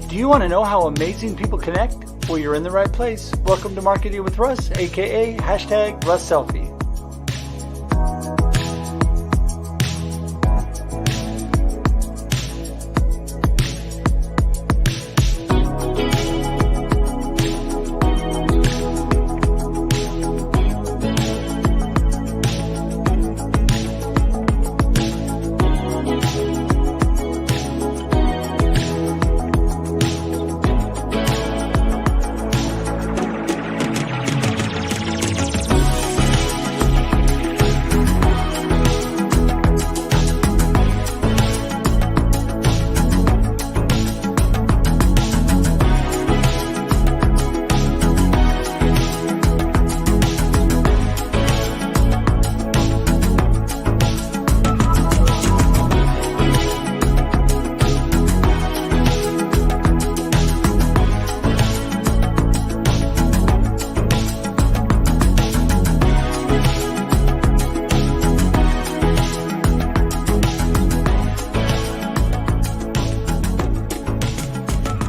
Do you want to know how amazing people connect? Well, you're in the right place. Welcome to Marketing with Russ, aka #RussSelfie.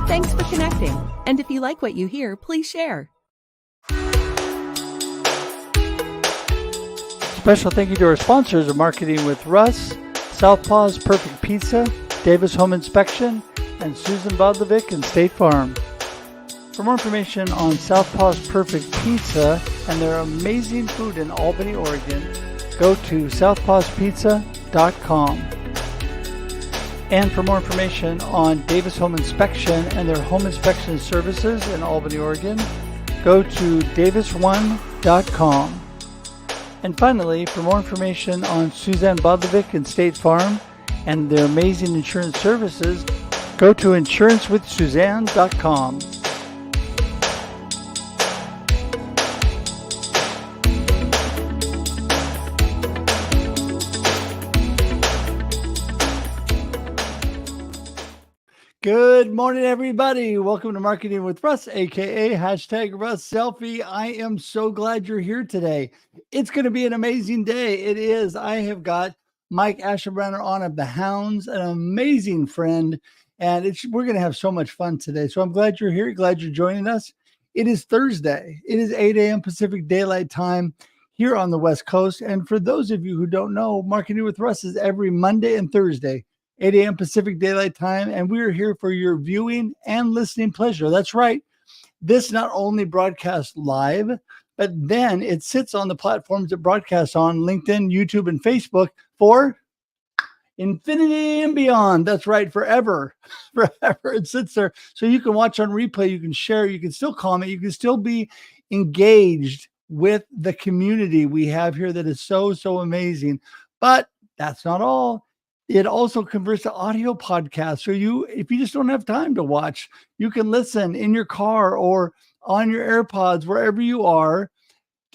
Thanks for connecting. And if you like what you hear, please share. Special thank you to our sponsors of Marketing with Russ, Southpaw's Perfect Pizza, Davis Home Inspection, and Susan Bodlovic and State Farm. For more information on Southpaw's Perfect Pizza and their amazing food in Albany, Oregon, go to southpawspizza.com. And for more information on Davis Home Inspection and their home inspection services in Albany, Oregon, go to davisone.com. And finally, for more information on Suzanne Bodlovic and State Farm and their amazing insurance services, go to insurancewithsuzanne.com. Good morning, everybody. Welcome to Marketing with Russ, aka #RussSelfie. I am so glad you're here today. It's going to be an amazing day. It is. I have got Mike Ashabraner on of the Hounds, an amazing friend, and we're going to have so much fun today. So I'm glad you're here. Glad you're joining us. It is Thursday. It is 8 a.m. Pacific Daylight Time here on the West Coast. And for those of you who don't know, Marketing with Russ is every Monday and Thursday, 8 a.m. Pacific Daylight Time, and we are here for your viewing and listening pleasure. That's right. This not only broadcasts live, but then it sits on the platforms it broadcasts on, LinkedIn, YouTube, and Facebook for infinity and beyond. That's right, forever. Forever. It sits there. So you can watch on replay, you can share, you can still comment, you can still be engaged with the community we have here that is so, so amazing. But that's not all. It also converts to audio podcasts. So if you just don't have time to watch, you can listen in your car or on your AirPods, wherever you are,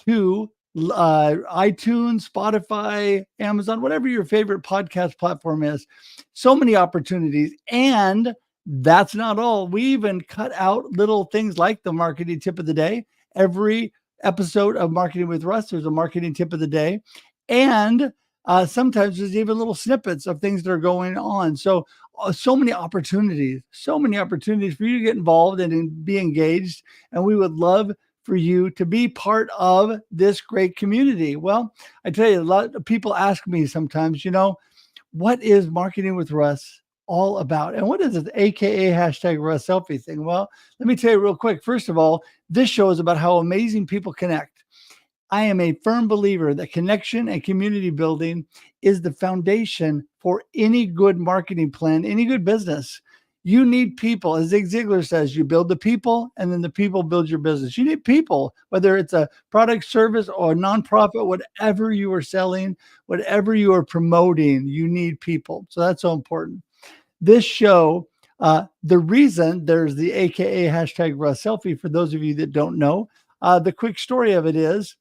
to iTunes, Spotify, Amazon, whatever your favorite podcast platform is. So many opportunities. And that's not all. We even cut out little things like the marketing tip of the day. Every episode of Marketing with Russ, there's a marketing tip of the day. And sometimes there's even little snippets of things that are going on. So many opportunities for you to get involved and be engaged. And we would love for you to be part of this great community. Well, I tell you, a lot of people ask me sometimes, what is Marketing with Russ all about? And what is it, AKA #RussSelfie thing? Well, let me tell you real quick. First of all, this show is about how amazing people connect. I am a firm believer that connection and community building is the foundation for any good marketing plan, any good business. You need people. As Zig Ziglar says, you build the people and then the people build your business. You need people, whether it's a product, service, or a nonprofit, whatever you are selling, whatever you are promoting, you need people. So that's so important. This show, the reason there's the AKA #RussSelfie, for those of you that don't know, the quick story of it is,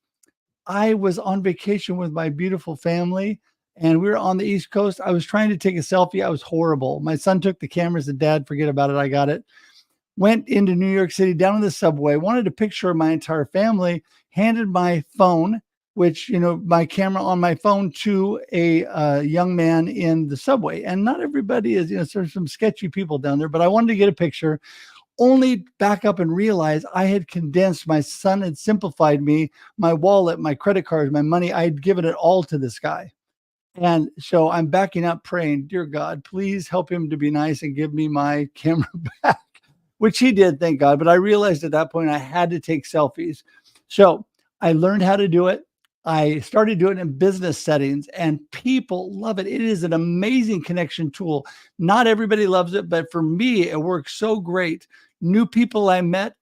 I was on vacation with my beautiful family and we were on the East Coast. I was trying to take a selfie. I was horrible. My son took the camera. Said, "Dad, forget about it. I got it." Went into New York City, down in the subway, wanted a picture of my entire family, handed my phone which, my camera on my phone to a young man in the subway. And not everybody is, there's some sketchy people down there, but I wanted to get a picture, only back up and realize I had condensed. My son had simplified me, my wallet, my credit cards, my money. I had given it all to this guy. And so I'm backing up praying, dear God, please help him to be nice and give me my camera back, which he did, thank God. But I realized at that point I had to take selfies. So I learned how to do it. I started doing it in business settings and people love it. It is an amazing connection tool. Not everybody loves it, but for me, it works so great. New people I met,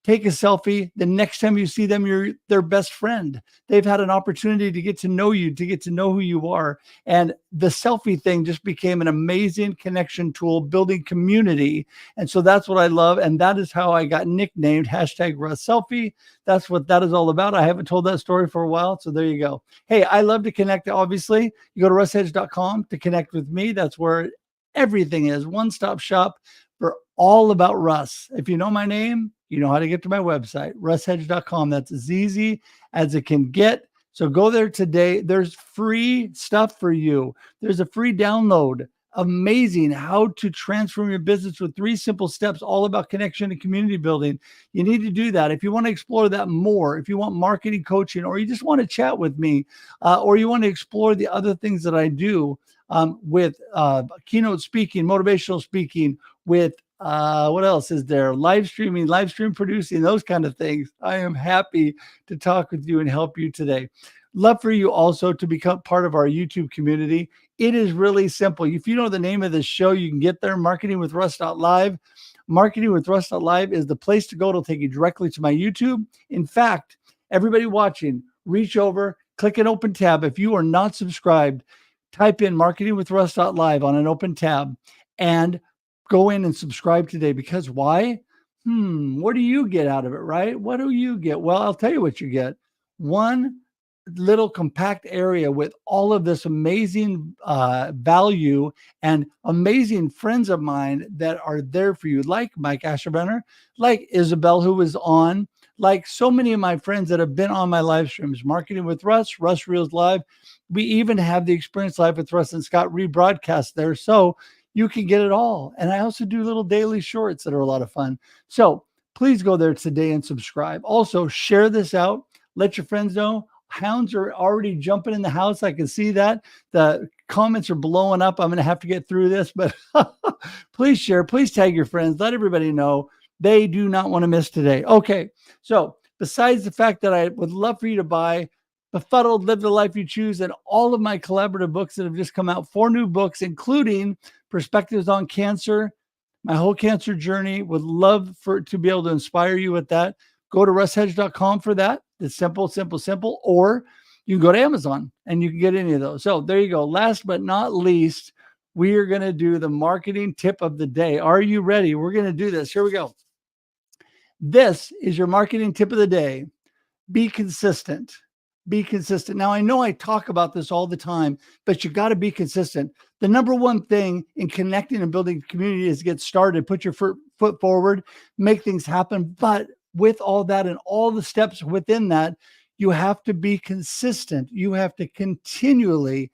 take a selfie. The next time you see them, you're their best friend. They've had an opportunity to get to know you, to get to know who you are. And the selfie thing just became an amazing connection tool, building community. And so that's what I love. And that is how I got nicknamed #RussSelfie. That's what that is all about. I haven't told that story for a while. So there you go. Hey, I love to connect. Obviously, you go to russhedge.com to connect with me. That's where everything is. One-stop shop for all about Russ. If you know my name, you know how to get to my website, russhedge.com. That's as easy as it can get. So go there today. There's free stuff for you. There's a free download. Amazing how to transform your business with 3 simple steps, all about connection and community building. You need to do that. If you want to explore that more, if you want marketing coaching, or you just want to chat with me, or you want to explore the other things that I do with keynote speaking, motivational speaking, with what else is there? Live streaming, live stream producing, those kind of things. I am happy to talk with you and help you today. Love for you also to become part of our YouTube community. It is really simple. If you know the name of the show, you can get there, marketingwithruss.live. Marketingwithruss.live is the place to go. It'll take you directly to my YouTube. In fact, everybody watching, reach over, click an open tab. If you are not subscribed, type in marketingwithruss.live on an open tab and go in and subscribe today. Because why? What do you get out of it, right? What do you get? Well, I'll tell you what you get. One little compact area with all of this amazing value and amazing friends of mine that are there for you, like Mike Ashabraner, like Isabel, who was on, like so many of my friends that have been on my live streams, Marketing with Russ, Russ Reels Live. We even have the Experience Live with Russ and Scott rebroadcast there. So you can get it all. And I also do little daily shorts that are a lot of fun. So please go there today and subscribe. Also, share this out. Let your friends know. Hounds are already jumping in the house. I can see that. The comments are blowing up. I'm going to have to get through this, but please share. Please tag your friends. Let everybody know they do not want to miss today. Okay. So besides the fact that I would love for you to buy Befuddled, Live the Life You Choose, and all of my collaborative books that have just come out, 4 new books, including Perspectives on Cancer, my whole cancer journey. Would love to be able to inspire you with that. Go to russhedge.com for that. It's simple, simple, simple. Or you can go to Amazon and you can get any of those. So there you go. Last but not least, we are going to do the marketing tip of the day. Are you ready? We're going to do this. Here we go. This is your marketing tip of the day. Be consistent. Be consistent. Now, I know I talk about this all the time, but you got to be consistent. The number one thing in connecting and building community is get started, put your foot forward, make things happen. But with all that and all the steps within that, you have to be consistent. You have to continually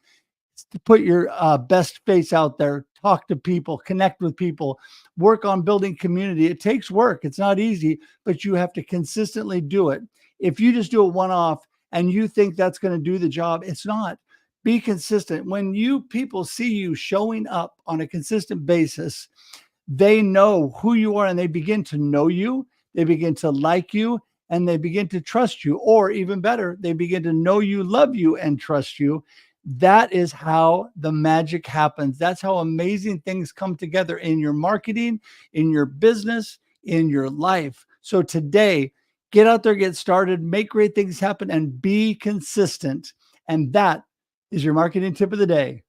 put your best face out there, talk to people, connect with people, work on building community. It takes work. It's not easy, but you have to consistently do it. If you just do a one-off and you think that's going to do the job, it's not. Be consistent. When people see you showing up on a consistent basis, they know who you are and they begin to know you. They begin to like you and they begin to trust you. Or even better, they begin to know you, love you, and trust you. That is how the magic happens. That's how amazing things come together in your marketing, in your business, in your life. So today, get out there, get started, make great things happen, and be consistent. And that is your marketing tip of the day.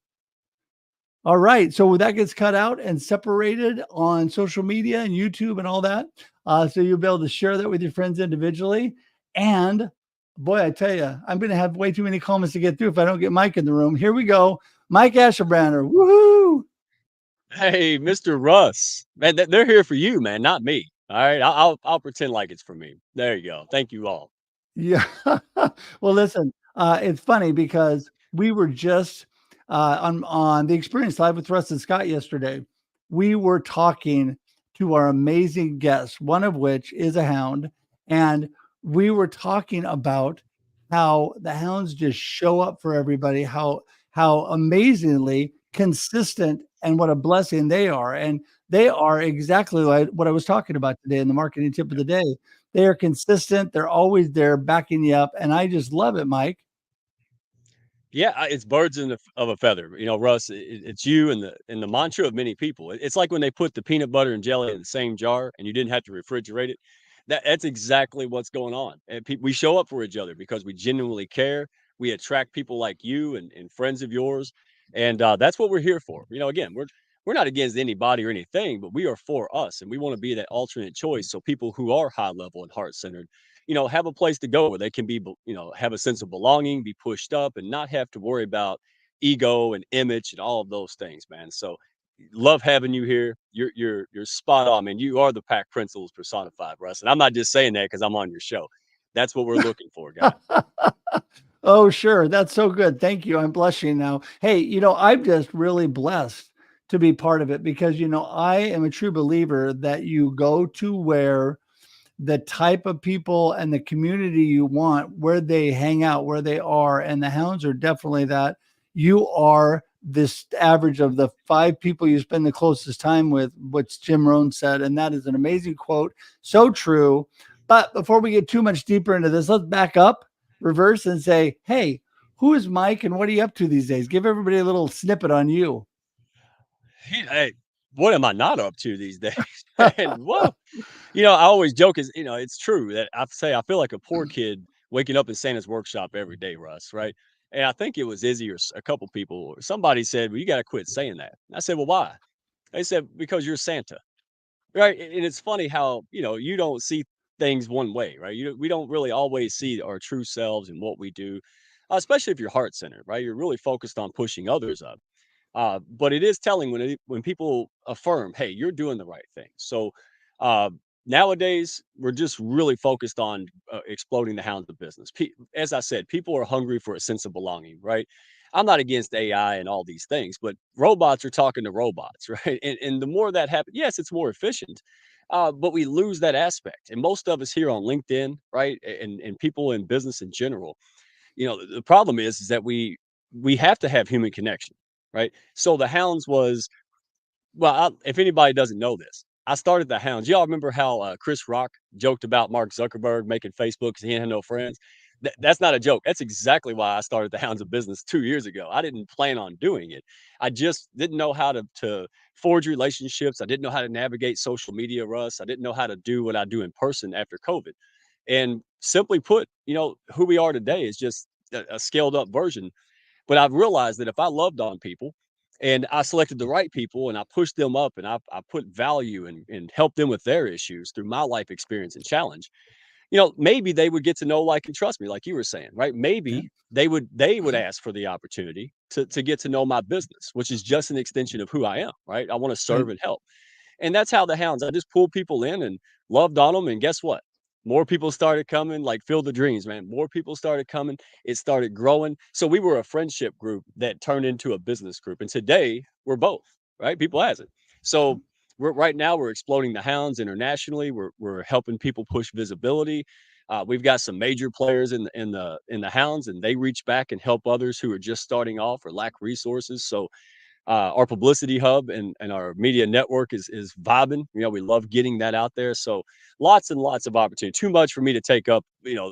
All right. So that gets cut out and separated on social media and YouTube and all that. So you'll be able to share that with your friends individually. And boy, I tell you, I'm going to have way too many comments to get through if I don't get Mike in the room. Here we go. Mike Ashabraner. Woohoo! Hey, Mr. Russ, man, they're here for you, man, not me. All right, I'll pretend like it's for me. There you go. Thank you all. Yeah. Well, listen, It's funny because we were just on the Experience Live with Russ and Scott yesterday. We were talking to our amazing guests, one of which is a hound, and we were talking about how the hounds just show up for everybody, how amazingly consistent and what a blessing they are. And they are exactly like what I was talking about today in the marketing tip of the day. They are consistent. They're always there backing you up. And I just love it, Mike. Yeah, it's birds of a feather. You know, Russ, it's you and the mantra of many people. It's like when they put the peanut butter and jelly in the same jar and you didn't have to refrigerate it. That's exactly what's going on. And we show up for each other because we genuinely care. We attract people like you and friends of yours, and that's what we're here for. You know, again, we're not against anybody or anything, but we are for us, and we want to be that alternate choice. So people who are high level and heart centered, have a place to go where they can be, have a sense of belonging, be pushed up, and not have to worry about ego and image and all of those things, man. So love having you here. You're spot on, man. You are the pack principles personified, Russ. And I'm not just saying that because I'm on your show. That's what we're looking for, guy. Oh, sure. That's so good. Thank you. I'm blushing now. Hey, I'm just really blessed to be part of it because, I am a true believer that you go to where the type of people and the community you want, where they hang out, where they are. And the hounds are definitely that. You are this average of the 5 people you spend the closest time with, which Jim Rohn said. And that is an amazing quote. So true. But before we get too much deeper into this, let's back up, reverse, and say, hey, who is Mike and what are you up to these days? Give everybody a little snippet on you. Hey, what am I not up to these days? And whoa, I always joke is, it's true that I say I feel like a poor kid waking up in Santa's workshop every day, Russ, right? And I think it was Izzy or a couple people, or somebody said, well, you got to quit saying that. And I said, well, why? They said, because you're Santa, right? And it's funny how, you don't see things one way, right? We don't really always see our true selves and what we do, especially if you're heart centered, right? You're really focused on pushing others up. But it is telling when people affirm, "Hey, you're doing the right thing." So uh, nowadays, we're just really focused on exploding the hounds of business. As I said, people are hungry for a sense of belonging, right? I'm not against AI and all these things, but robots are talking to robots, right? And the more that happens, yes, it's more efficient, but we lose that aspect. And most of us here on LinkedIn, right, and people in business in general, the problem is that we have to have human connection, right? So the hounds was, well, if anybody doesn't know this, I started the hounds. Y'all remember how Chris Rock joked about Mark Zuckerberg making Facebook because he had no friends? That's not a joke. That's exactly why I started the Hounds of Business 2 years ago. I didn't plan on doing it. I just didn't know how to forge relationships. I didn't know how to navigate social media, Russ. I didn't know how to do what I do in person after COVID. And simply put, who we are today is just a scaled up version. But I've realized that if I loved on people and I selected the right people and I pushed them up and I put value and helped them with their issues through my life experience and challenge, maybe they would get to know, like, and trust me, like you were saying, right? Yeah. Maybe they would ask for the opportunity to get to know my business, which is just an extension of who I am, right? I want to Right. serve and help. And that's how the hounds, I just pulled people in and loved on them. And guess what? More people started coming, like Field the Dreams, man. More people started coming. It started growing. So we were a friendship group that turned into a business group. And today we're both, right? People has it. So right now we're exploding the hounds internationally. We're helping people push visibility. We've got some major players in the hounds, and they reach back and help others who are just starting off or lack resources. So our publicity hub and our media network is vibing. We love getting that out there. So lots and lots of opportunity. Too much for me to take up,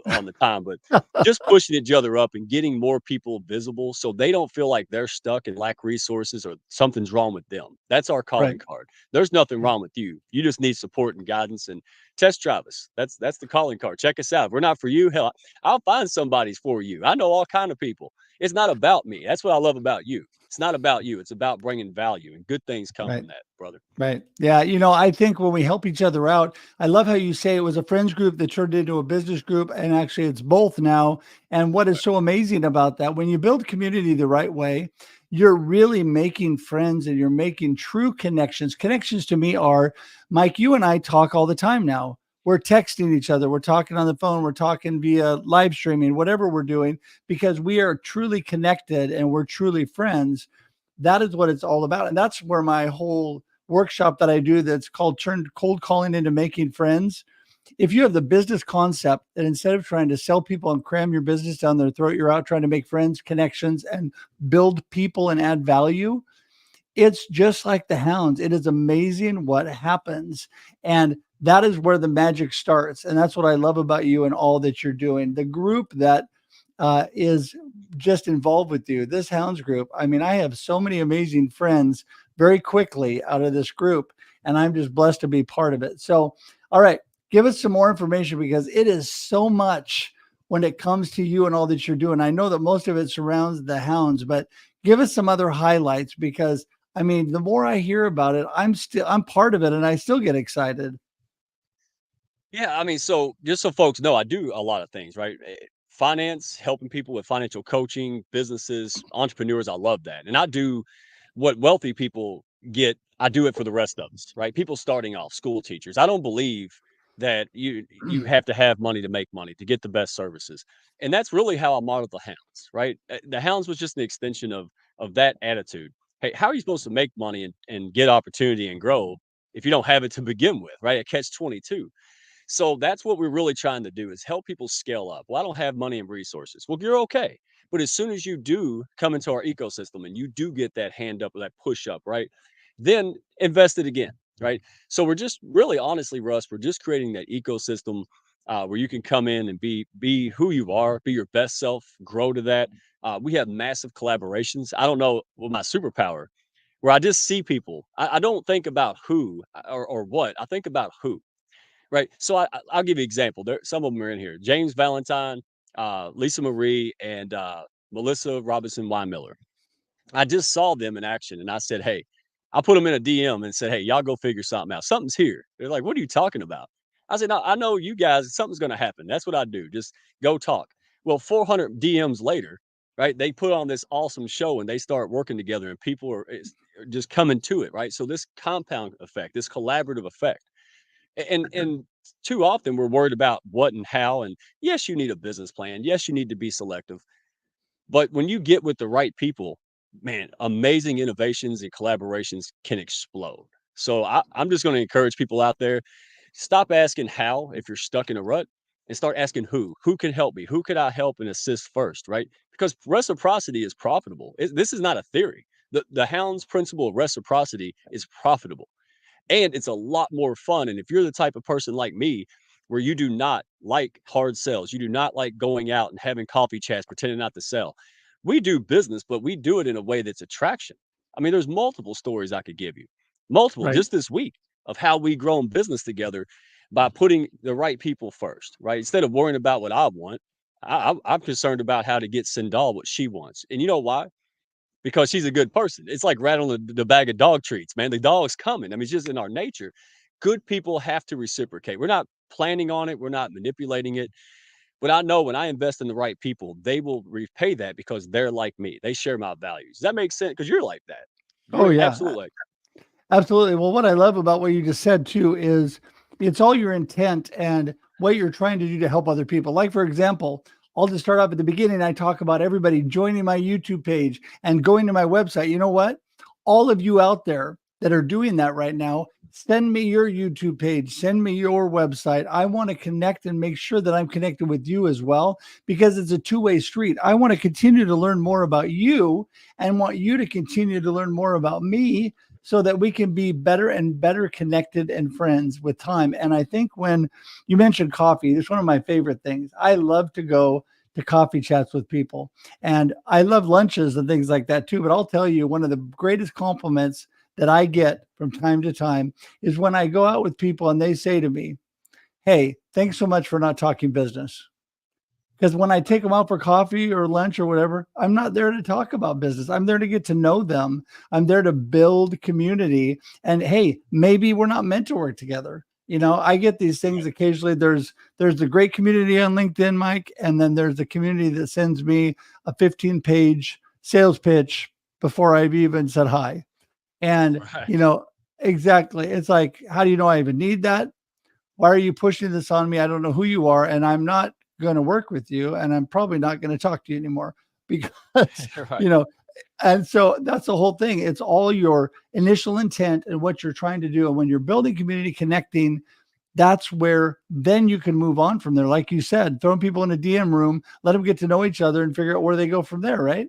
on the time, but just pushing each other up and getting more people visible so they don't feel like they're stuck and lack resources or something's wrong with them. That's our Right. calling card. There's nothing wrong with you. You just need support and guidance and test drive us. That's the calling card. Check us out. If we're not for you, hell, I'll find somebody's for you. I know all kind of people. It's not about me. That's what I love about you. It's not about you. It's about bringing value, and good things come Right. from that, brother. Right. Yeah. I think when we help each other out, I love how you say it was a friends group that turned into a business group. And actually, it's both now. And what is Right. so amazing about that, when you build community the right way, you're really making friends and you're making true connections. Connections to me are, Mike, you and I talk all the time now. we're texting each other, we're talking on the phone, we're talking via live streaming, whatever we're doing, because we are truly connected and we're truly friends. That is what it's all about. And that's where my whole workshop that I do, that's called Turn Cold Calling into Making Friends. If you have the business concept that instead of trying to sell people and cram your business down their throat, you're out trying to make friends, connections, and build people and add value, it's just like the Hounds. It is amazing what happens. And that is where the magic starts. And that's what I love about you and all that you're doing. The group that is just involved with you, this Hounds group. I mean, I have so many amazing friends very quickly out of this group, and I'm just blessed to be part of it. So, all right, give us some more information, because it is so much when it comes to you and all that you're doing. I know that most of it surrounds the Hounds, but give us some other highlights, because I mean, the more I hear about it, I'm part of it, and I still get excited. Yeah, I mean, so just so folks know, I do a lot of things, right? Finance, helping people with financial coaching, businesses, entrepreneurs. I love that. And I do what wealthy people get. I do it for the rest of us, right? People starting off, school teachers. I don't believe that you have to have money to make money to get the best services. And that's really how I modeled the Hounds, right? The Hounds was just an extension of that attitude. Hey, how are you supposed to make money and get opportunity and grow if you don't have it to begin with, right? A catch 22. So that's what we're really trying to do, is help people scale up. Well, I don't have money and resources. Well, you're okay. But as soon as you do come into our ecosystem and you do get that hand up or that push up, right? Then invest it again, right? So we're just really honestly, Russ, we're just creating that ecosystem where you can come in and be who you are, be your best self, grow to that. We have massive collaborations. I don't know what my superpower, where I just see people. I don't think about who or what. I think about who. Right. So I'll give you an example. There, some of them are in here. James Valentine, Lisa Marie, and Melissa Robinson Weinmiller. I just saw them in action, and I said, "Hey," I put them in a DM and said, "Hey, y'all go figure something out. Something's here." They're like, "What are you talking about?" I said, "No, I know you guys. Something's going to happen. That's what I do. Just go talk." Well, 400 DMs later, right? They put on this awesome show, and they start working together, and people are just coming to it, right? So this compound effect, this collaborative effect. And too often we're worried about what and how. And yes, you need a business plan. Yes, you need to be selective. But when you get with the right people, man, amazing innovations and collaborations can explode. So I'm just going to encourage people out there, stop asking how if you're stuck in a rut, and start asking who. Who can help me? Who could I help and assist first, right? Because reciprocity is profitable. This is not a theory. The Hounds principle of reciprocity is profitable, and it's a lot more fun. And if you're the type of person like me, where you do not like hard sales, you do not like going out and having coffee chats, pretending not to sell. We do business, but we do it in a way that's attraction. I mean, there's multiple stories I could give you, multiple Right. just this week, of how we grown business together by putting the right people first, right? Instead of worrying about what I want, I'm concerned about how to get Sindal what she wants. And you know why? Because she's a good person. It's like rattling the bag of dog treats, man. The dog's coming. I mean, it's just in our nature. Good people have to reciprocate. We're not planning on it. We're not manipulating it. But I know when I invest in the right people, they will repay that because they're like me. They share my values. Does that make sense? Because you're like that. Oh, You're yeah. absolutely like Absolutely. Well, what I love about what you just said too is it's all your intent and what you're trying to do to help other people. Like, for example, I'll just start off at the beginning. I talk about everybody joining my YouTube page and going to my website. You know what? All of you out there that are doing that right now, send me your YouTube page, send me your website. I want to connect and make sure that I'm connected with you as well, because it's a two-way street. I want to continue to learn more about you and want you to continue to learn more about me, so that we can be better and better connected and friends with time. And I think when you mentioned coffee, it's one of my favorite things. I love to go to coffee chats with people, and I love lunches and things like that too. But I'll tell you, one of the greatest compliments that I get from time to time is when I go out with people and they say to me, "Hey, thanks so much for not talking business." Because when I take them out for coffee or lunch or whatever, I'm not there to talk about business. I'm there to get to know them. I'm there to build community. And hey, maybe we're not meant to work together. You know, I get these things occasionally. There's the great community on LinkedIn, Mike, and then there's the community that sends me a 15-page sales pitch before I've even said hi. And right. you know, exactly. It's like, how do you know I even need that? Why are you pushing this on me? I don't know who you are, and I'm not going to work with you, and I'm probably not going to talk to you anymore because, Right. you know, and so that's the whole thing. It's all your initial intent and what you're trying to do. And when you're building community, connecting, that's where then you can move on from there. Like you said, throwing people in a DM room, let them get to know each other and figure out where they go from there, right?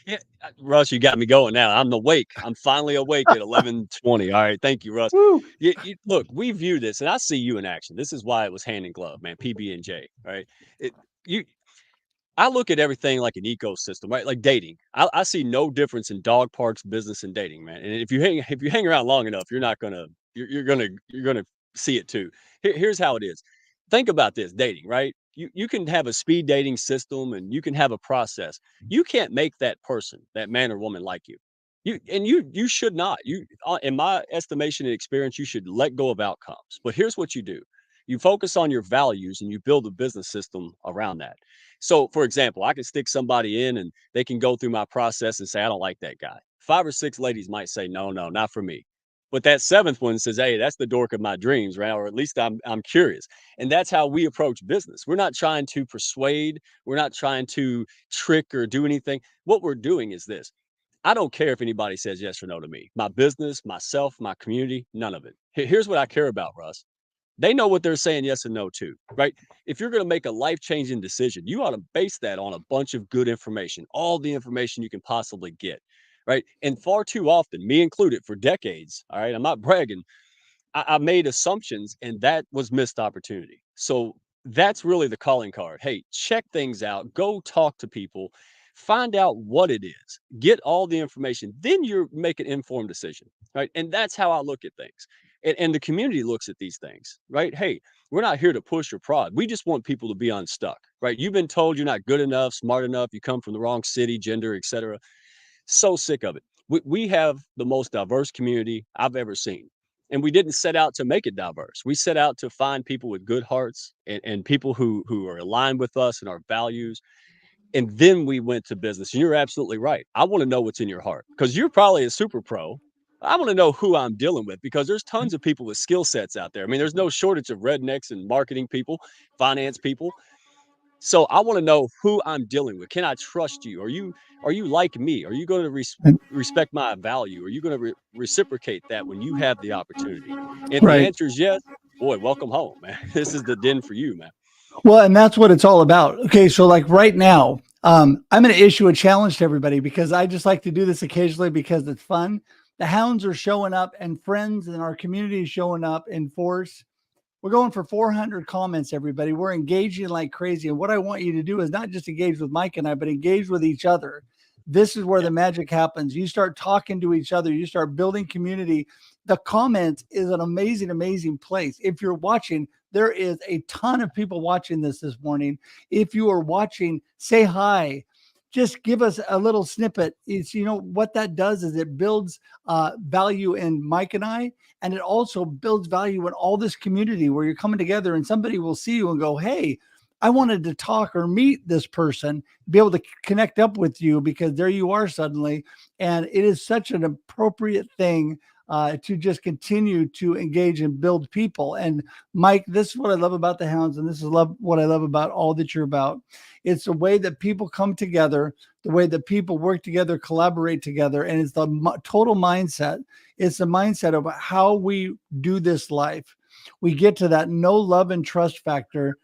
Yeah, Russ, you got me going now. I'm awake. I'm finally awake at 11:20. All right, thank you, Russ. Woo. Look, we view this, and I see you in action. This is why it was hand in glove, man. PB and J. Right? It, you I look at everything like an ecosystem, right? Like dating. I see no difference in dog parks, business, and dating, man. And if you hang around long enough, you're gonna see it too. Here's how it is. Think about this dating, right? You can have a speed dating system and you can have a process. You can't make that person, that man or woman like you. You should not. In my estimation and experience, you should let go of outcomes. But here's what you do. You focus on your values and you build a business system around that. So, for example, I can stick somebody in and they can go through my process and say, I don't like that guy. 5 or 6 ladies might say, no, no, not for me. But that seventh one says, hey, that's the dork of my dreams, right? Or at least I'm curious. And that's how we approach business. We're not trying to persuade, we're not trying to trick or do anything. What we're doing is this. I don't care if anybody says yes or no to me. My business, myself, my community, none of it. Here's what I care about, Russ. They know what they're saying yes and no to, right? If you're going to make a life-changing decision, you ought to base that on a bunch of good information, all the information you can possibly get, right? And far too often, me included, for decades, all right, I'm not bragging, I made assumptions and that was missed opportunity. So that's really the calling card. Hey, check things out, go talk to people, find out what it is, get all the information, then you're make an informed decision, right? And that's how I look at things. And the community looks at these things, right? Hey, we're not here to push or prod. We just want people to be unstuck, right? You've been told you're not good enough, smart enough, you come from the wrong city, gender, etc. So sick of it. We have the most diverse community I've ever seen. And we didn't set out to make it diverse. We set out to find people with good hearts and people who are aligned with us and our values. And then we went to business. And you're absolutely right. I want to know what's in your heart because you're probably a super pro. I want to know who I'm dealing with because there's tons of people with skill sets out there. I mean, there's no shortage of rednecks and marketing people, finance people. So I want to know who I'm dealing with. Can I trust you? Are you like me? Are you going to respect my value? Are you going to reciprocate that when you have the opportunity? If the Right. answer is yes, boy, welcome home, man. This is the den for you, man. Well, and that's what it's all about. Okay, so like right now, I'm going to issue a challenge to everybody because I just like to do this occasionally because it's fun. The hounds are showing up, and friends in our community is showing up in force. We're going for 400 comments, everybody. We're engaging like crazy. And what I want you to do is not just engage with Mike and I, but engage with each other. This is where Yeah. the magic happens. You start talking to each other, you start building community. The comments is an amazing, amazing place. If you're watching, there is a ton of people watching this morning. If you are watching, say hi. Just give us a little snippet. It's, what that does is it builds value in Mike and I, and it also builds value in all this community where you're coming together and somebody will see you and go, hey, I wanted to talk or meet this person, be able to connect up with you because there you are suddenly. And it is such an appropriate thing to just continue to engage and build people. And Mike, this is what I love about the Hounds, and this is what I love about all that you're about. It's the way that people come together, the way that people work together, collaborate together, and it's the total mindset. It's the mindset of how we do this life. We get to that know, love, and trust factor.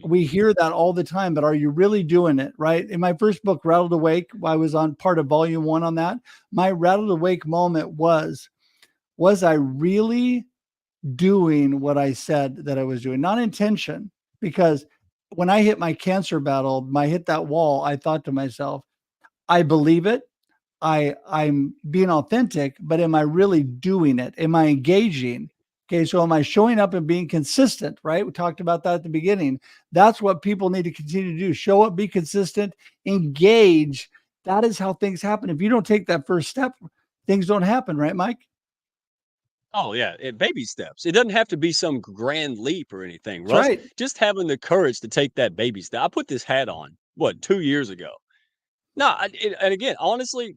We hear that all the time, but are you really doing it? Right. In my first book, Rattled Awake, I was on part of volume 1 on that. My rattled awake moment was I really doing what I said that I was doing? Not intention, because when I hit my cancer battle, I hit that wall, I thought to myself, I believe it. I'm being authentic, but am I really doing it? Am I engaging? Okay, so am I showing up and being consistent, right? We talked about that at the beginning. That's what people need to continue to do. Show up, be consistent, engage. That is how things happen. If you don't take that first step, things don't happen, right, Mike? Oh yeah, baby steps. It doesn't have to be some grand leap or anything, That's Russ. right. Just having the courage to take that baby step. I put this hat on, what, 2 years ago. No, and again, honestly,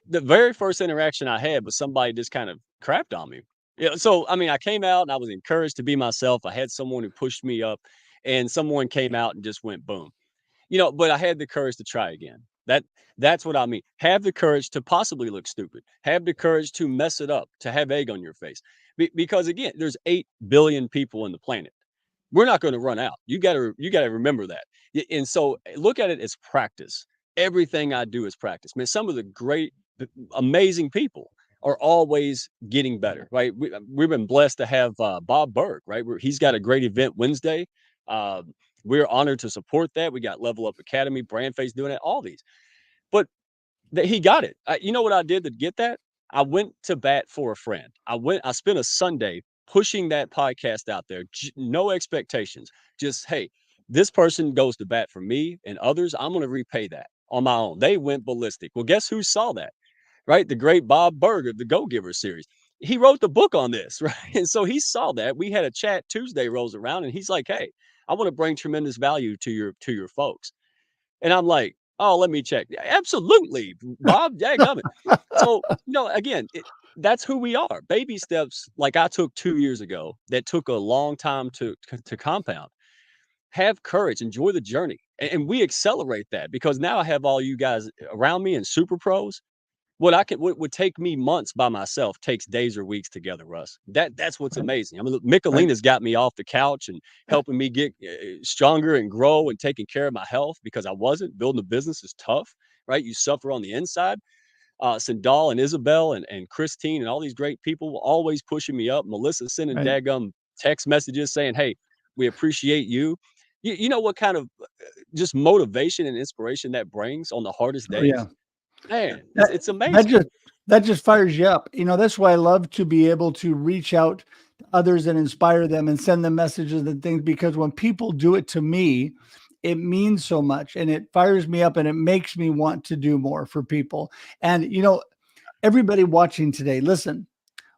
the very first interaction I had was somebody just kind of crapped on me. Yeah, so I mean, I came out and I was encouraged to be myself. I had someone who pushed me up, and someone came out and just went boom. But I had the courage to try again. That's what I mean. Have the courage to possibly look stupid. Have the courage to mess it up, to have egg on your face. Because again, there's 8 billion people on the planet. We're not going to run out. You got to remember that. And so look at it as practice. Everything I do is practice. Man, some of the great amazing people are always getting better, right? We've been blessed to have Bob Berg, right? He's got a great event Wednesday. Uh, we're honored to support that. We got Level Up Academy, Brand Face doing it, all these. But he got it. You know what I did to get that? I went to bat for a friend. I spent a Sunday pushing that podcast out there. No expectations. Just, hey, this person goes to bat for me and others. I'm going to repay that on my own. They went ballistic. Well, guess who saw that? Right? The great Bob Berg of the Go Giver series. He wrote the book on this, right? And so he saw that. We had a chat Tuesday rolls around and he's like, "Hey, I want to bring tremendous value to your folks." And I'm like, "Oh, let me check." "Yeah, absolutely, Bob, dadgummit." So, again, that's who we are. Baby steps like I took 2 years ago that took a long time to compound. Have courage, enjoy the journey. And we accelerate that because now I have all you guys around me and super pros. What would take me months by myself takes days or weeks together, Russ. That's what's Right. amazing. I mean, look, Right. Michelina's got me off the couch and helping me get stronger and grow and taking care of my health because I wasn't. Building a business is tough, right? You suffer on the inside. Sandal and Isabel and Christine and all these great people were always pushing me up. Melissa sending Right. daggum text messages saying, "Hey, we appreciate you." You know what kind of just motivation and inspiration that brings on the hardest Oh, yeah. days? Man, it's That it's that amazing. just fires you up. That's why I love to be able to reach out to others and inspire them and send them messages and things because when people do it to me, it means so much and it fires me up and it makes me want to do more for people. And everybody watching today, listen,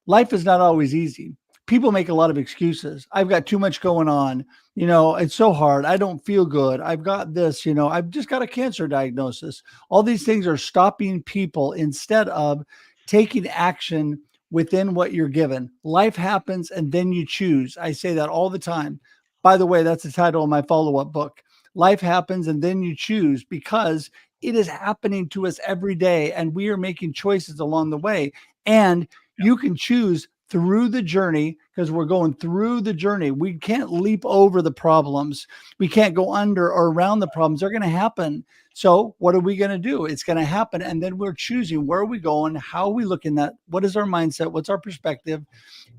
life is not always easy. People make a lot of excuses. I've got too much going on. It's so hard. I don't feel good. I've got this, I've just got a cancer diagnosis. All these things are stopping people instead of taking action within what you're given. Life happens and then you choose. I say that all the time. By the way, that's the title of my follow up book. Life happens and then you choose because it is happening to us every day and we are making choices along the way. And you can choose through the journey because we're going through the journey. We can't leap over the problems. We can't go under or around the problems. They're going to happen. So what are we going to do? It's going to happen. And then we're choosing where are we going? How are we looking at? What is our mindset? What's our perspective?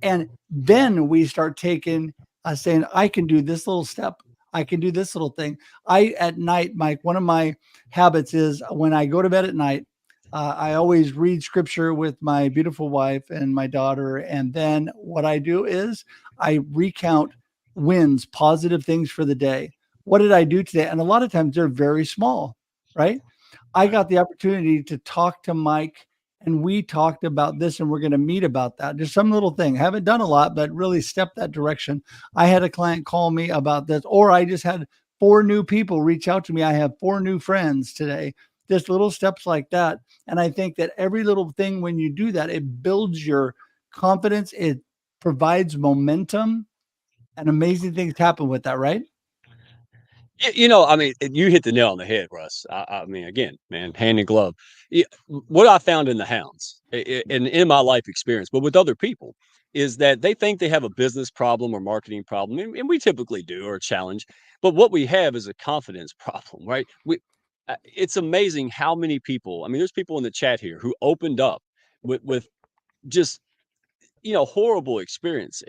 And then we start taking, saying, I can do this little step. I can do this little thing. At night, Mike, one of my habits is when I go to bed at night, I always read scripture with my beautiful wife and my daughter. And then what I do is I recount wins, positive things for the day. What did I do today? And a lot of times they're very small, right? I got the opportunity to talk to Mike and we talked about this and we're going to meet about that. Just some little thing. Haven't done a lot, but really stepped that direction. I had a client call me about this, or I just had 4 new people reach out to me. I have 4 new friends today. Just little steps like that. And I think that every little thing, when you do that, it builds your confidence. It provides momentum and amazing things happen with that, right? I mean, you hit the nail on the head, Russ. I mean, again, man, hand in glove. What I found in the hounds and in my life experience, but with other people, is that they think they have a business problem or marketing problem, and we typically do, or a challenge. But what we have is a confidence problem, right? It's amazing how many people. I mean, there's people in the chat here who opened up with just horrible experience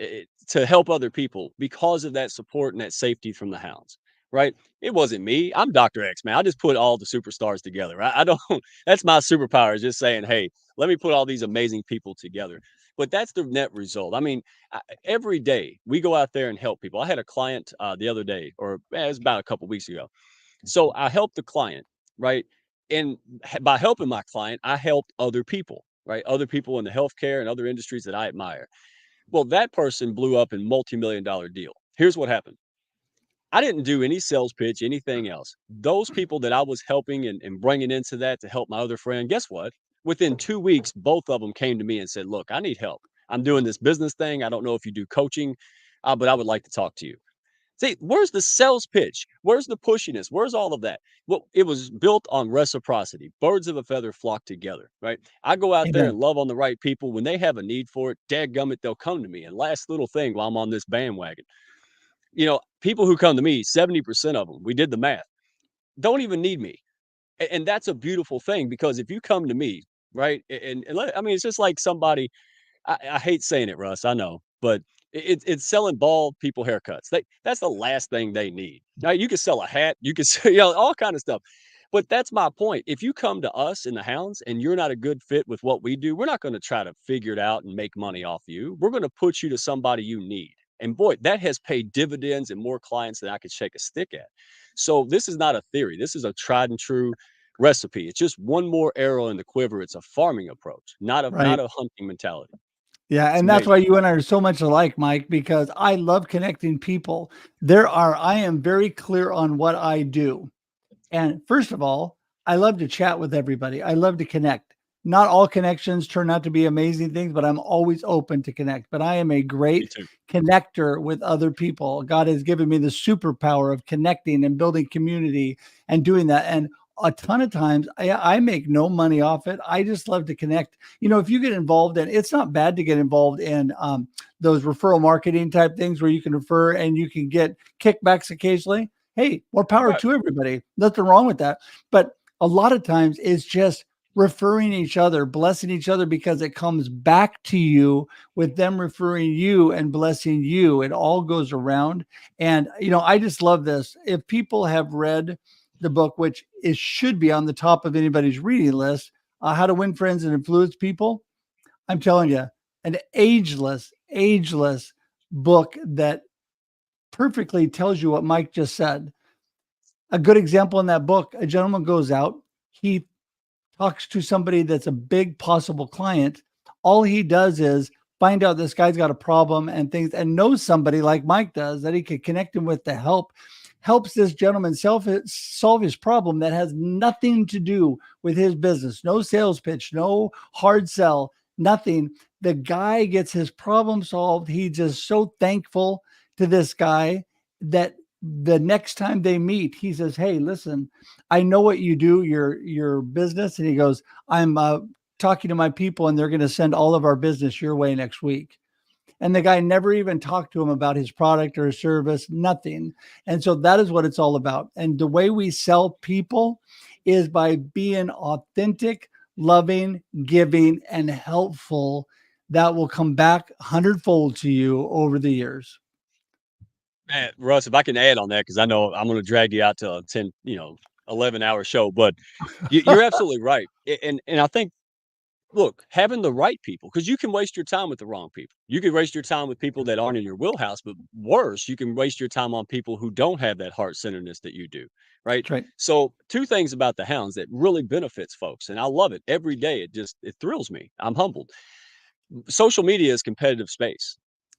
to help other people because of that support and that safety from the hounds, right? It wasn't me. I'm Dr. X, man. I just put all the superstars together. I don't, that's my superpower is just saying, hey, let me put all these amazing people together. But that's the net result. I mean, every day we go out there and help people. I had a client the other day, or it was about a couple weeks ago. So I helped the client, right? And by helping my client, I helped other people, right? Other people in the healthcare and other industries that I admire. Well, that person blew up in multi-million-dollar deal. Here's what happened. I didn't do any sales pitch, anything else. Those people that I was helping and bringing into that to help my other friend, guess what? Within 2 weeks, both of them came to me and said, look, I need help. I'm doing this business thing. I don't know if you do coaching, but I would like to talk to you. See, where's the sales pitch? Where's the pushiness? Where's all of that? Well, it was built on reciprocity. Birds of a feather flock together, right? I go out there Amen. and love on the right people. When they have a need for it, dadgummit, they'll come to me. And last little thing while I'm on this bandwagon, people who come to me, 70% of them, we did the math, don't even need me. And that's a beautiful thing because if you come to me, right? I mean, it's just like somebody, I hate saying it, Russ. I know, but it's selling bald people haircuts. That's the last thing they need. Now you can sell a hat, you can sell, all kind of stuff. But that's my point. If you come to us in the Hounds and you're not a good fit with what we do, we're not going to try to figure it out and make money off you. We're going to put you to somebody you need. And boy, that has paid dividends and more clients than I could shake a stick at. So this is not a theory. This is a tried and true recipe. It's just one more arrow in the quiver. It's a farming approach, not Right. a hunting mentality. Yeah, It's and that's amazing. why you and I are so much alike, Mike, because I love connecting people. I am very clear on what I do. And first of all, I love to chat with everybody. I love to connect. Not all connections turn out to be amazing things, but I'm always open to connect. But I am a Me great too. connector with other people. God has given me the superpower of connecting and building community and doing that. And a ton of times I make no money off it. I just love to connect. If you get involved in, it's not bad to get involved in those referral marketing type things where you can refer and you can get kickbacks occasionally. Hey, more power Right. to everybody. Nothing wrong with that. But a lot of times it's just referring each other, blessing each other because it comes back to you with them referring you and blessing you. It all goes around. And, I just love this. If people have read the book, which it should be on the top of anybody's reading list, How to Win Friends and Influence People, I'm telling you, an ageless book that perfectly tells you what Mike just said. A good example in that book, a gentleman goes out, he talks to somebody that's a big possible client. All he does is find out this guy's got a problem and things and knows somebody like Mike does that he could connect him with to helps this gentleman solve his problem that has nothing to do with his business. No sales pitch, no hard sell, nothing. The guy gets his problem solved. He's just so thankful to this guy that the next time they meet, he says, "Hey, listen, I know what you do, your business." And he goes, "I'm talking to my people and they're going to send all of our business your way next week." And the guy never even talked to him about his product or his service, nothing. And so that is what it's all about. And the way we sell people is by being authentic, loving, giving, and helpful. That will come back hundredfold to you over the years. Man, Russ, if I can add on that, because I know I'm going to drag you out to a 10, 11-hour show, but you're absolutely right. And I think, look, having the right people, because you can waste your time with the wrong people. You can waste your time with people that aren't in your wheelhouse, but worse, you can waste your time on people who don't have that heart centeredness that you do. Right. That's right. So, two things about the Hounds that really benefits folks, and I love it every day. It thrills me. I'm humbled. Social media is competitive space,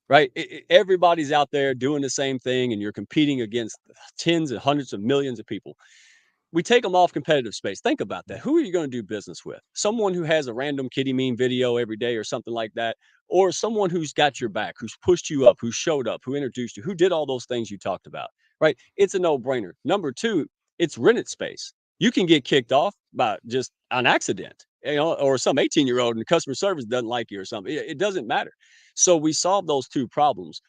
right? Everybody's out there doing the same thing, and you're competing against tens and hundreds of millions of people. We take them off competitive space. Think about that. Who are you going to do business with? Someone who has a random kitty mean video every day or something like that, or someone who's got your back, who's pushed you up, who showed up, who introduced you, who did all those things you talked about, right? It's a no-brainer. Number two, it's rented space. You can get kicked off by just an accident, or some 18-year-old and customer service doesn't like you or something. It doesn't matter. So we solve those two problems.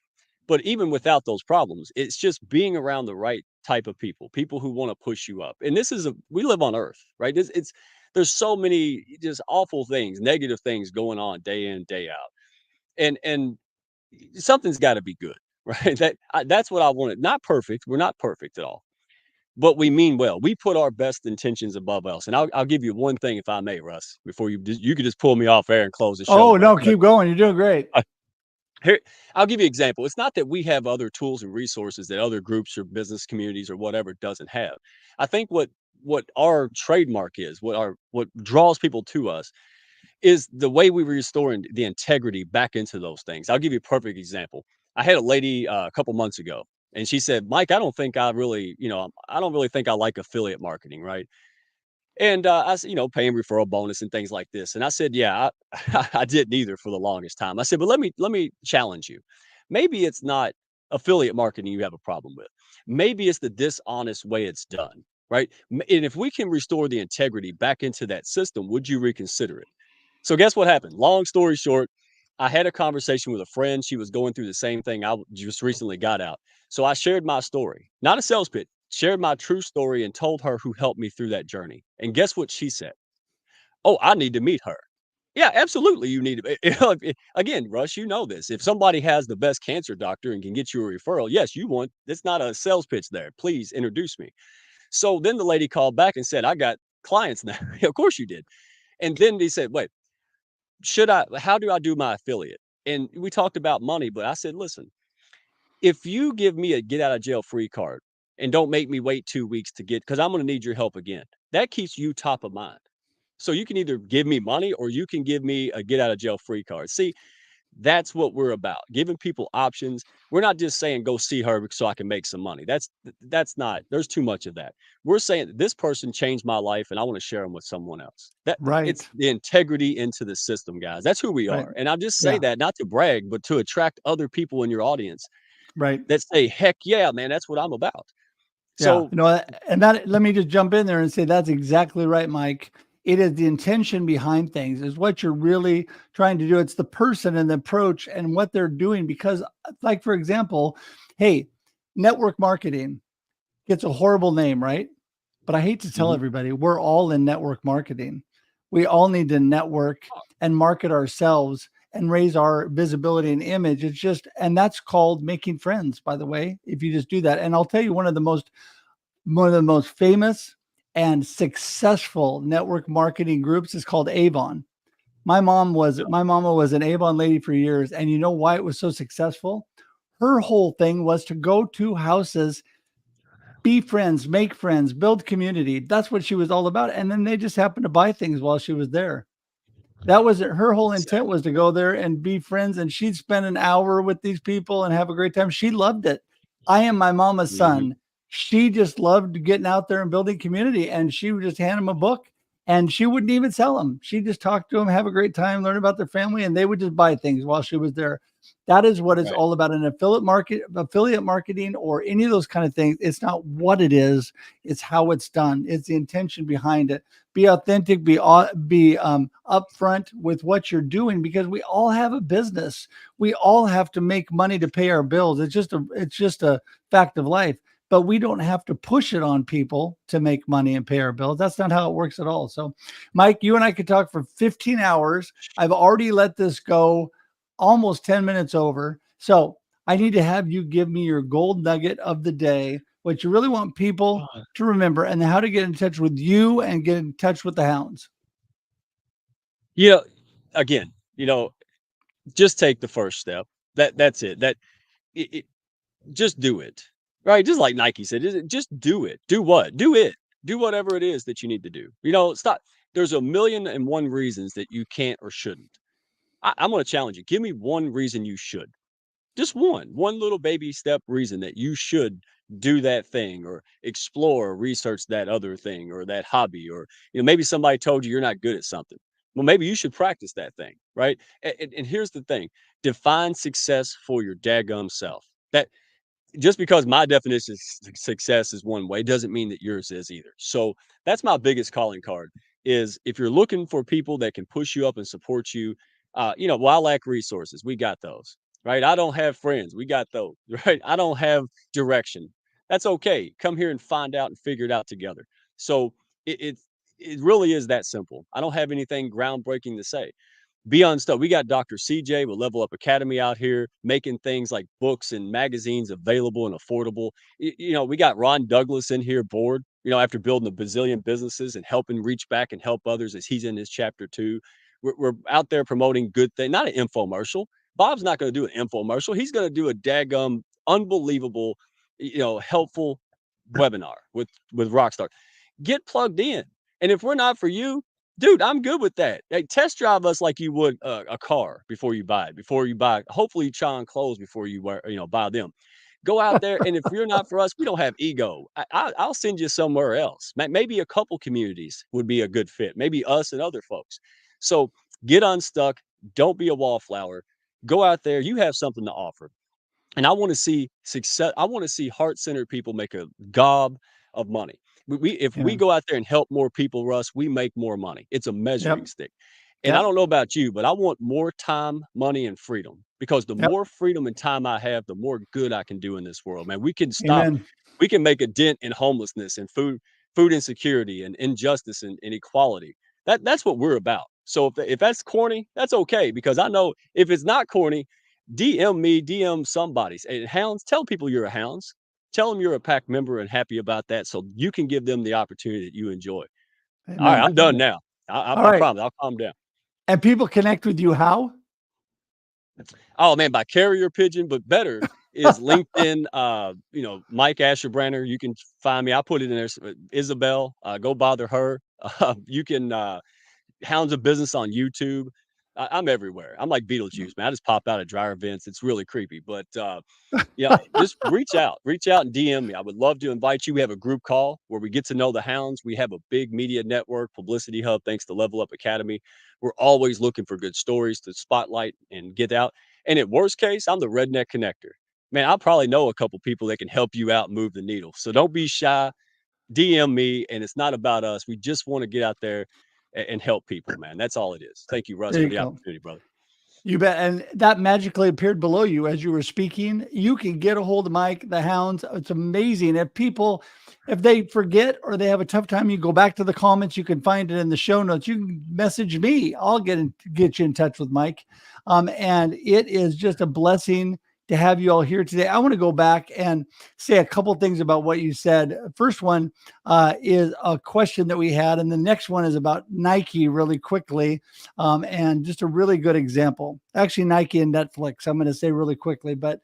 But even without those problems, it's just being around the right type of people, people who want to push you up. And we live on earth, right? There's so many just awful things, negative things going on day in, day out. And something's got to be good, right? That's what I wanted. Not perfect. We're not perfect at all, but we mean well. We put our best intentions above else. And I'll give you one thing, if I may, Russ, before you could just pull me off air and close the show. Oh, But, no, keep going. You're doing great. here, I'll give you an example. It's not that we have other tools and resources that other groups or business communities or whatever doesn't have. I think what our trademark is, what draws people to us is the way we restore the integrity back into those things. I'll give you a perfect example. I had a lady a couple months ago, and she said, "Mike, I don't really think I like affiliate marketing, right?" And I said, paying referral bonus and things like this. And I said, yeah, I didn't either for the longest time. I said, but let me challenge you. Maybe it's not affiliate marketing you have a problem with. Maybe it's the dishonest way it's done, right? And if we can restore the integrity back into that system, would you reconsider it? So guess what happened? Long story short, I had a conversation with a friend. She was going through the same thing I just recently got out. So I shared my story, not a sales pitch, shared my true story and told her who helped me through that journey. And guess what she said? Oh, I need to meet her. Yeah, absolutely. You need to. Again, Russ, you know this. If somebody has the best cancer doctor and can get you a referral, yes, you want. It's not a sales pitch there. Please introduce me. So then the lady called back and said, I got clients now. Of course you did. And then he said, wait, how do I do my affiliate? And we talked about money, but I said, listen, if you give me a get out of jail free card and don't make me wait 2 weeks to get, because I'm going to need your help again, that keeps you top of mind. So you can either give me money or you can give me a get out of jail free card. See, that's what we're about, giving people options. We're not just saying go see her so I can make some money. That's not. There's too much of that. We're saying this person changed my life and I want to share them with someone else. That it's Right. the integrity into the system, guys. That's who we Right. are. And I just say Yeah. that not to brag, but to attract other people in your audience Right. that say, heck yeah, man, that's what I'm about. Yeah, So and that let me just jump in there and say that's exactly right, Mike. It is the intention behind things is what you're really trying to do. It's the person and the approach and what they're doing because like for example, hey, network marketing gets a horrible name, right? But I hate to tell mhm. everybody, we're all in network marketing. We all need to network and market ourselves and raise our visibility and image. It's just, and that's called making friends, by the way, if you just do that. And I'll tell you one of the most famous and successful network marketing groups is called Avon. Yeah, My mama was an Avon lady for years, and you know why it was so successful? Her whole thing was to go to houses, be friends, make friends, build community. That's what she was all about. And then they just happened to buy things while she was there. That was it. Her whole intent exactly. was to go there and be friends, and she'd spend an hour with these people and have a great time. She loved it. I am my mama's Mhm. son. She just loved getting out there and building community, and she would just hand them a book, and she wouldn't even sell them. She just talked to them, have a great time, learn about their family, and they would just buy things while she was there. That is what it's Right. all about in affiliate marketing, or any of those kind of things. It's not what it is; it's how it's done. It's the intention behind it. Be authentic, be upfront with what you're doing because we all have a business. We all have to make money to pay our bills. It's just a fact of life. But we don't have to push it on people to make money and pay our bills. That's not how it works at all. So, Mike, you and I could talk for 15 hours. I've already let this go almost 10 minutes over. So, I need to have you give me your gold nugget of the day, what you really want people Uh, to remember, and how to get in touch with you and get in touch with the hounds. you know, again, just take the first step. That's it. It just do it. Right? Just like Nike said, just do it. Do what? Do it. Do whatever it is that you need to do. Stop. There's a million and one reasons that you can't or shouldn't. I'm going to challenge you. Give me one reason you should. Just one little baby step reason that you should do that thing or explore or research that other thing or that hobby, or maybe somebody told you you're not good at something. Well, maybe you should practice that thing, right? And here's the thing: define success for your daggum self. That just because my definition of success is one way doesn't mean that yours is either. So that's my biggest calling card is if you're looking for people that can push you up and support you, well, I lack resources. We got those, right? I don't have friends. We got those, right? I don't have direction. That's okay. Come here and find out and figure it out together. So it really is that simple. I don't have anything groundbreaking to say beyond stuff. We got Dr. CJ with Level Up Academy out here making things like books and magazines available and affordable. We got Ron Douglas in here bored, after building a bazillion businesses and helping reach back and help others as he's in his chapter two. We're out there promoting good things, not an infomercial. Bob's not going to do an infomercial. He's going to do a daggum, unbelievable, helpful webinar with Rockstar. Get plugged in. And if we're not for you, dude, I'm good with that. Hey, test drive us like you would a car before you buy it. Before you buy, hopefully you try on clothes before you buy them. Go out there, and if you're not for us, we don't have ego. I'll send you somewhere else. Maybe a couple communities would be a good fit. Maybe us and other folks. So get unstuck. Don't be a wallflower. Go out there. You have something to offer. And I want to see success. I want to see heart-centered people make a gob of money. If we Yeah. go out there and help more people, Russ, we make more money. It's a Yep. measuring stick. And I Yep. don't know about you, but I want more time, money, and freedom, because the Yep. more freedom and time I have, the more good I can do in this world, man. Amen. We can make a dent in homelessness and food insecurity and injustice and inequality. That's what we're about. So if that's corny, that's okay, because I know if it's not corny, DM me, DM somebody. Hey, Hounds, tell people you're a Hounds. Tell them you're a pack member and happy about that, so you can give them the opportunity that you enjoy. All right, Amen. I'm done now. All I right. promise I'll calm down. And people connect with you how? Oh man, by carrier pigeon, but better is LinkedIn. Mike Ashabraner. You can find me. I put it in there. Isabel, go bother her. You can Hounds of Business on YouTube. I'm everywhere. I'm like Beetlejuice, man. I just pop out at dryer vents. It's really creepy, but just reach out and DM me. I would love to invite you. We have a group call where we get to know the Hounds. We have a big media network, publicity hub, thanks to Level Up Academy. We're always looking for good stories to spotlight and get out. And at worst case, I'm the redneck connector. Man, I probably know a couple people that can help you out and move the needle. So don't be shy. DM me, and it's not about us. We just want to get out there and help people, man. That's all it is. Thank you, Russ, There for you the go. opportunity, brother. You bet. And that magically appeared below you as you were speaking. You can get a hold of Mike, the Hounds. It's amazing. If they forget or they have a tough time, you go back to the comments. You can find it in the show notes. You can message me. I'll get you in touch with Mike. And it is just a blessing to have you all here today. I want to go back and say a couple things about what you said. First one is a question that we had, and the next one is about Nike really quickly. And just a really good example. Actually, Nike and Netflix, I'm going to say really quickly, but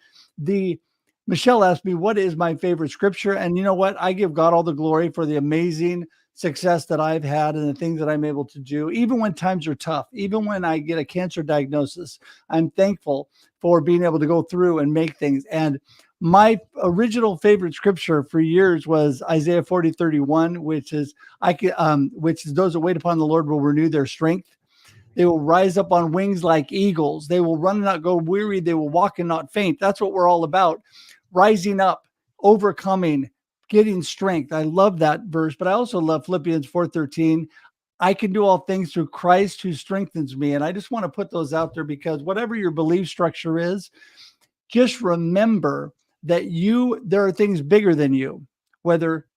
Michelle asked me, what is my favorite scripture? And you know what? I give God all the glory for the amazing success that I've had and the things that I'm able to do, even when times are tough, even when I get a cancer diagnosis. I'm thankful for being able to go through and make things. And my original favorite scripture for years was Isaiah 40:31, which is those that wait upon the Lord will renew their strength. They will rise up on wings like eagles. They will run and not go weary. They will walk and not faint. That's what we're all about. Rising up, overcoming, getting strength. I love that verse, but I also love Philippians 4:13. I can do all things through Christ who strengthens me. And I just want to put those out there because whatever your belief structure is, just remember that there are things bigger than you, whether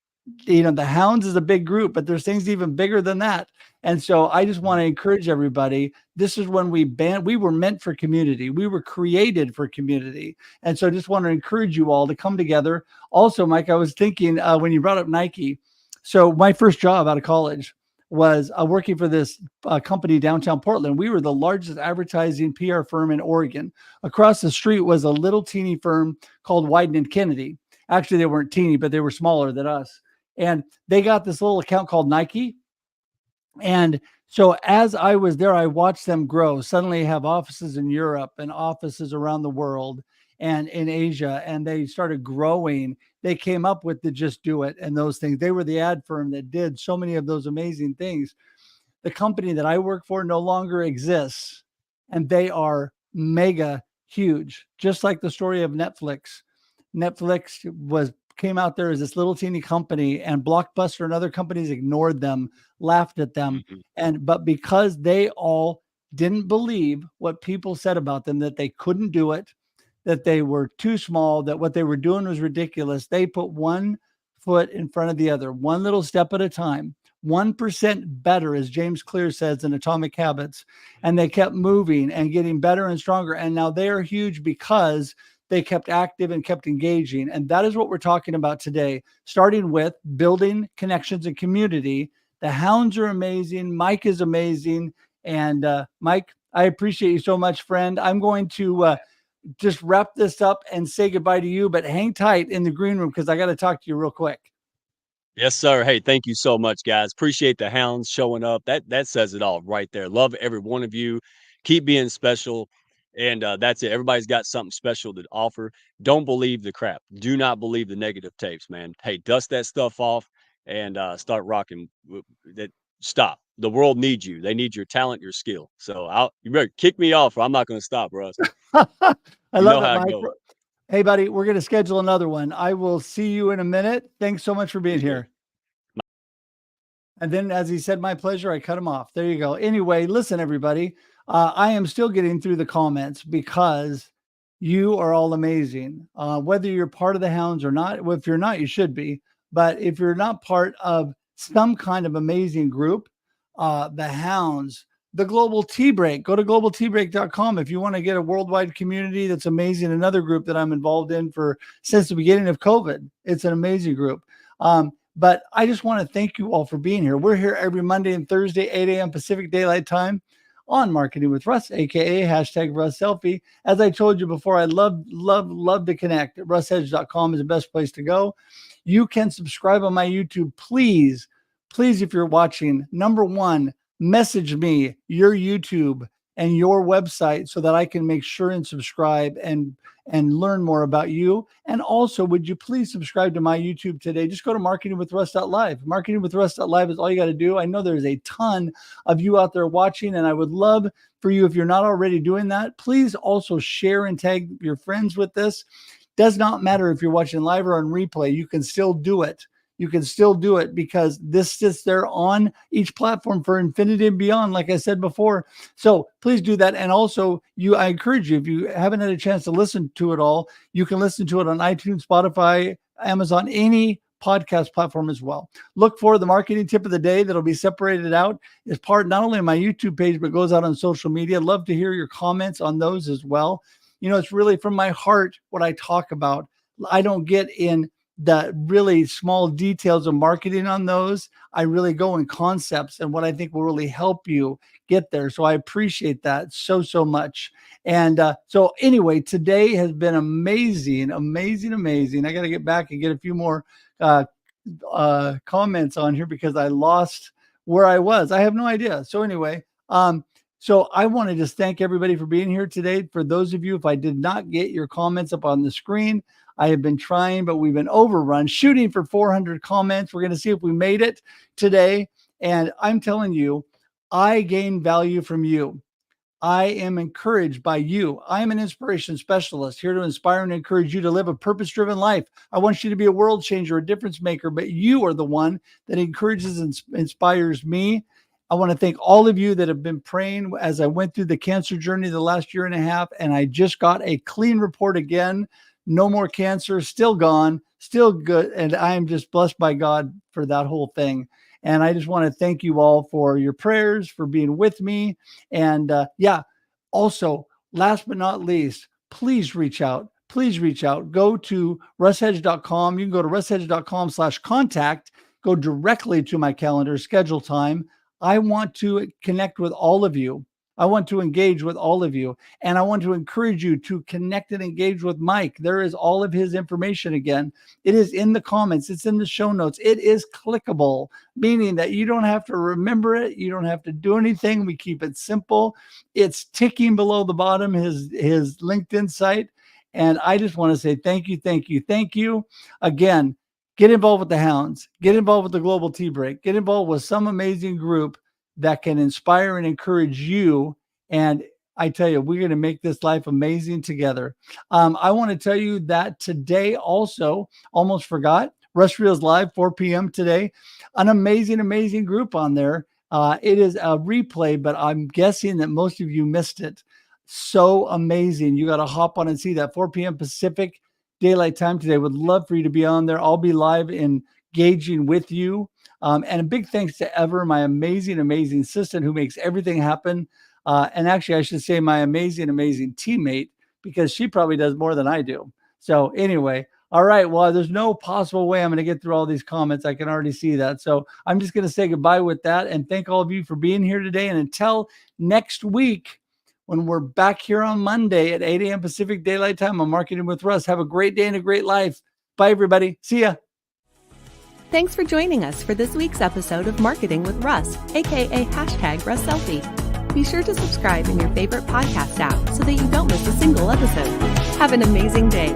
the Hounds is a big group, but there's things even bigger than that. And so I just want to encourage everybody. This is when we were meant for community. We were created for community. And so I just want to encourage you all to come together. Also, Mike, I was thinking when you brought up Nike. So my first job out of college was working for this company downtown Portland. We were the largest advertising PR firm in Oregon. Across the street was a little teeny firm called Wyden and Kennedy. Actually, they weren't teeny, but they were smaller than us. And they got this little account called Nike. And so as I was there, I watched them grow, suddenly have offices in Europe and offices around the world and in Asia. And they started growing. They came up with the Just Do It and those things. They were the ad firm that did so many of those amazing things. The company that I work for no longer exists, and they are mega huge, just like the story of Netflix. Netflix came out there as this little teeny company, and Blockbuster and other companies ignored them, laughed at them. But because they all didn't believe what people said about them, that they couldn't do it, that they were too small, that what they were doing was ridiculous, they put one foot in front of the other, one little step at a time, 1% better, as James Clear says in Atomic Habits. And they kept moving and getting better and stronger. And now they are huge because they kept active and kept engaging. And that is what we're talking about today, starting with building connections and community. The Hounds are amazing. Mike is amazing. And Mike, I appreciate you so much, friend. I'm going to just wrap this up and say goodbye to you, but hang tight in the green room because I got to talk to you real quick. Yes, sir. Hey, thank you so much, guys. Appreciate the Hounds showing up. That says it all right there. Love every one of you. Keep being special. And that's it. Everybody's got something special to offer. Don't believe the crap. Do not believe the negative tapes, man. Hey, dust that stuff off and start rocking. That stop. The world needs you. They need your talent, your skill. So you better kick me off, or I'm not going to stop, Russ. I You love know it, how it Mike. goes. Hey, buddy, we're going to schedule another one. I will see you in a minute. Thanks so much for being here. And then, as he said, my pleasure, I cut him off. There you go. Anyway, listen, everybody, I am still getting through the comments because you are all amazing. Whether you're part of the Hounds or not, well, if you're not, you should be. But if you're not part of some kind of amazing group, the Hounds, the Global Tea Break, go to globalteabreak.com if you want to get a worldwide community that's amazing. Another group that I'm involved in since the beginning of COVID. It's an amazing group. But I just want to thank you all for being here. We're here every Monday and Thursday, 8 a.m. Pacific Daylight Time on Marketing with Russ, aka #RussSelfie. As I told you before, I love to connect. RussEdge.com is the best place to go. You can subscribe on my YouTube. Please, if you're watching, number one, message me your YouTube and your website so that I can make sure and subscribe and learn more about you. And also, would you please subscribe to my YouTube today? Just go to marketingwithruss.live. Marketingwithruss.live is all you got to do. I know there's a ton of you out there watching, and I would love for you, if you're not already doing that, please also share and tag your friends with this. Does not matter if you're watching live or on replay, you can still do it. You can still do it because this sits there on each platform for infinity and beyond, like I said before. So please do that. And also, I encourage you, if you haven't had a chance to listen to it all, you can listen to it on iTunes, Spotify, Amazon, any podcast platform as well. Look for the marketing tip of the day that'll be separated out as part not only of my YouTube page, but goes out on social media. Love to hear your comments on those as well. You know, it's really from my heart what I talk about. I don't get in the really small details of marketing on those. I really go in concepts and what I think will really help you get there. So I appreciate that so much. And so anyway, today has been amazing. I got to get back and get a few more comments on here because I lost where I was. I have no idea. So anyway, so I want to just thank everybody for being here today. For those of you, if I did not get your comments up on the screen, I have been trying, but we've been overrun, shooting for 400 comments. We're going to see if we made it today. And I'm telling you, I gain value from you. I am encouraged by you. I am an inspiration specialist here to inspire and encourage you to live a purpose-driven life. I want you to be a world changer, a difference maker, but you are the one that encourages and inspires me. I want to thank all of you that have been praying as I went through the cancer journey the last year and a half, and I just got a clean report again. No more cancer, still gone, still good. And I am just blessed by God for that whole thing. And I just want to thank you all for your prayers, for being with me. And also, last but not least, please reach out. Go to RussEdge.com. You can go to RussEdge.com/contact. Go directly to my calendar, schedule time. I want to connect with all of you. I want to engage with all of you. And I want to encourage you to connect and engage with Mike. There is all of his information again. It is in the comments. It's in the show notes. It is clickable, meaning that you don't have to remember it. You don't have to do anything. We keep it simple. It's ticking below the bottom, his LinkedIn site. And I just want to say thank you. Again, get involved with the Hounds. Get involved with the Global Tea Break. Get involved with some amazing group that can inspire and encourage you. And I tell you, we're going to make this life amazing together. I want to tell you that today also, almost forgot, Russ Reels Live, 4 p.m. today. An amazing group on there. It is a replay, but I'm guessing that most of you missed it. So amazing. You got to hop on and see that 4 p.m. Pacific Daylight Time today. Would love for you to be on there. I'll be live engaging with you. And a big thanks to Ever, my amazing assistant who makes everything happen. And actually, I should say my amazing teammate, because she probably does more than I do. So anyway, all right. Well, there's no possible way I'm going to get through all these comments. I can already see that. So I'm just going to say goodbye with that and thank all of you for being here today. And until next week, when we're back here on Monday at 8 a.m. Pacific Daylight Time on Marketing with Russ, have a great day and a great life. Bye, everybody. See ya. Thanks for joining us for this week's episode of Marketing with Russ, aka #RussSelfie. Be sure to subscribe in your favorite podcast app so that you don't miss a single episode. Have an amazing day.